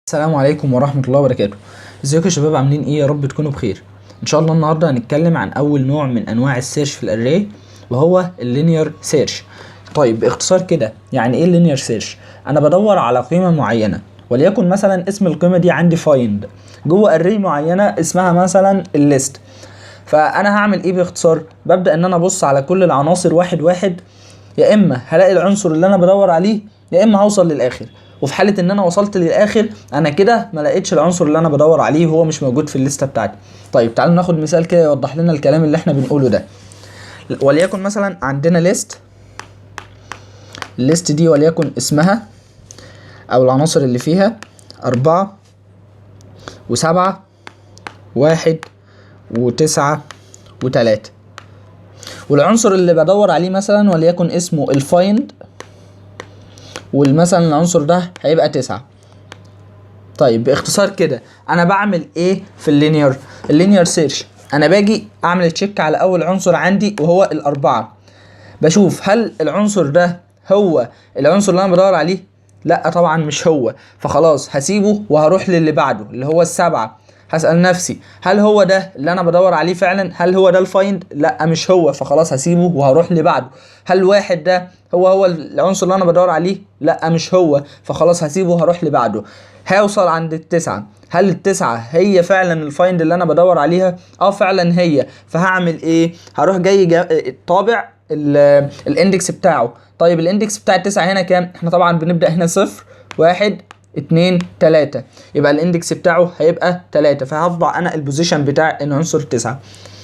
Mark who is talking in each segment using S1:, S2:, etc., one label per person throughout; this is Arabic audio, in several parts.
S1: السلام عليكم ورحمة الله وبركاته. ازيكم يا شباب، عاملين ايه؟ يا رب تكونوا بخير. ان شاء الله النهارده هنتكلم عن اول نوع من انواع السيرش في الاري، وهو اللينير سيرش. طيب باختصار كده، يعني ايه اللينير سيرش؟ انا بدور على قيمة معينة، وليكن مثلا اسم القيمة دي عندي فايند جوه اري معينة اسمها مثلا الليست. فانا هعمل ايه باختصار؟ ببدأ ان انا ابص على كل العناصر واحد واحد، يا اما هلاقي العنصر اللي انا بدور عليه، يا اما هوصل للاخر. وفي حاله ان انا وصلت للاخر، انا كده ما لقيتش العنصر اللي انا بدور عليه وهو مش موجود في الليسته بتاعتي. طيب تعالوا ناخد مثال كده يوضح لنا الكلام اللي احنا بنقوله ده. وليكن مثلا عندنا ليست، الليست دي وليكن اسمها او العناصر اللي فيها 4 و7 1 و9 و3، والعنصر اللي بدور عليه مثلا وليكن اسمه الفايند، والمثلا العنصر ده هيبقى 9. طيب باختصار كده انا بعمل ايه في اللينير سيرش؟ انا باجي اعمل تشيك على اول عنصر عندي وهو الاربعة، بشوف هل العنصر ده هو العنصر اللي انا بدور عليه؟ لا طبعا مش هو، فخلاص هسيبه وهروح للي بعده اللي هو السبعة. هسأل نفسي هل هو ده اللي انا بدور عليه فعلا؟ هل هو ده الفايند؟ لا مش هو، فخلاص هسيبه وهروح لبعده. هل واحد ده هو العنصر اللي انا بدور عليه؟ لا مش هو، فخلاص هسيبه وهروح لبعده. هوصل عند التسعة، هل التسعة هي فعلا الفايند اللي انا بدور عليها؟ فعلا هي. فهعمل ايه؟ هروح طابع الاندكس بتاعه. طيب الاندكس بتاع التسعة هنا كام؟ احنا طبعا بنبدأ هنا 0 1 2 3، يبقى الاندكس بتاعه هيبقى 3، فهطبع انا البوزيشن بتاع العنصر 9.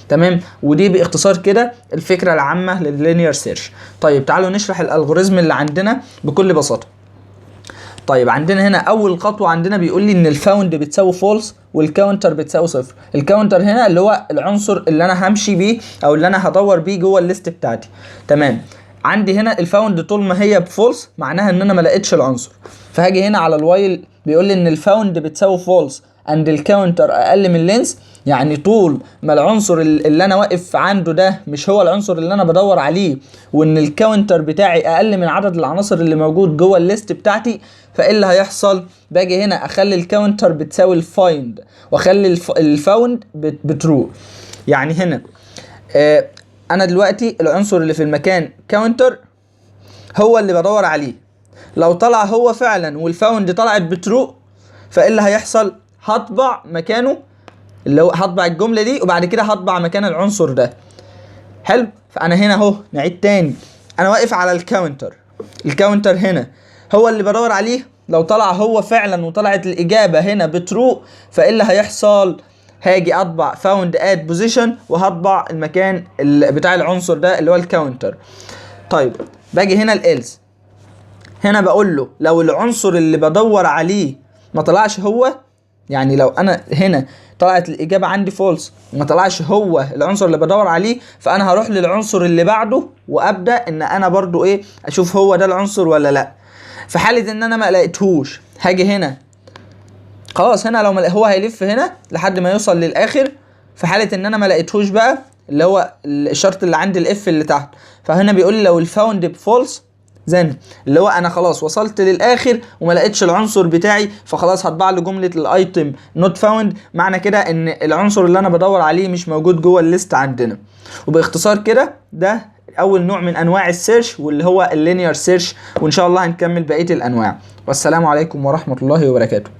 S1: تمام، ودي باختصار كده الفكرة العامة لللينير سيرش. طيب تعالوا نشرح الالجوريزم اللي عندنا بكل بساطة. طيب عندنا هنا اول خطوه، عندنا بيقول لي ان الفاوند بتساوي فولس والكاونتر بتساوي صفر. الكاونتر هنا اللي هو العنصر اللي انا همشي بيه او اللي انا هدور بيه جوه الليست بتاعتي. تمام، عندي هنا الفاوند طول ما هي بفولس معناها ان انا ما لقيتش العنصر، فهاجي هنا على الوايل بيقول لي ان الفاوند بتساوي فولس اند الكاونتر اقل من لينس، يعني طول ما العنصر اللي انا واقف عنده ده مش هو العنصر اللي انا بدور عليه، وان الكاونتر بتاعي اقل من عدد العناصر اللي موجود جوه الليست بتاعتي، فايه اللي هيحصل؟ باجي هنا اخلي الكاونتر بتساوي الفايند واخلي الفاوند بترو. يعني هنا انا دلوقتي العنصر اللي في المكان كاونتر هو اللي بدور عليه، لو طلع هو فعلا والفاوند طلعت بترو، فايه اللي هيحصل؟ هطبع مكانه، اللي هو هطبع الجمله دي وبعد كده هطبع مكان العنصر ده. حلو، فانا هنا اهو نعيد تاني، انا واقف على الكاونتر هنا هو اللي بدور عليه، لو طلع هو فعلا وطلعت الاجابه هنا بترو، فايه اللي هيحصل؟ هاجي اطبع فاوند اد بوزيشن وهطبع المكان بتاع العنصر ده اللي هو الكاونتر. طيب باجي هنا الالس، هنا بقول له لو العنصر اللي بدور عليه ما طلعش هو، يعني لو انا هنا طلعت الاجابه عندي فولس وما طلعش هو العنصر اللي بدور عليه، فانا هروح للعنصر اللي بعده وابدا ان انا برضو ايه، اشوف هو ده العنصر ولا لا. في حاله ان انا ما لقيتهوش، هاجي هنا خلاص، هنا لو هو هيلف هنا لحد ما يوصل للاخر. في حاله ان انا ما لقيتهوش بقى، اللي هو الشرط اللي عند الاف اللي تحت، فهنا بيقول لي لو الفاوند بفولس زين، اللي هو انا خلاص وصلت للاخر وما لقيتش العنصر بتاعي، فخلاص هطبع له جمله الايتم نوت فاوند، معنى كده ان العنصر اللي انا بدور عليه مش موجود جوه الليست عندنا. وباختصار كده ده اول نوع من انواع السيرش واللي هو اللينير سيرش، وان شاء الله هنكمل بقيه الانواع. والسلام عليكم ورحمه الله وبركاته.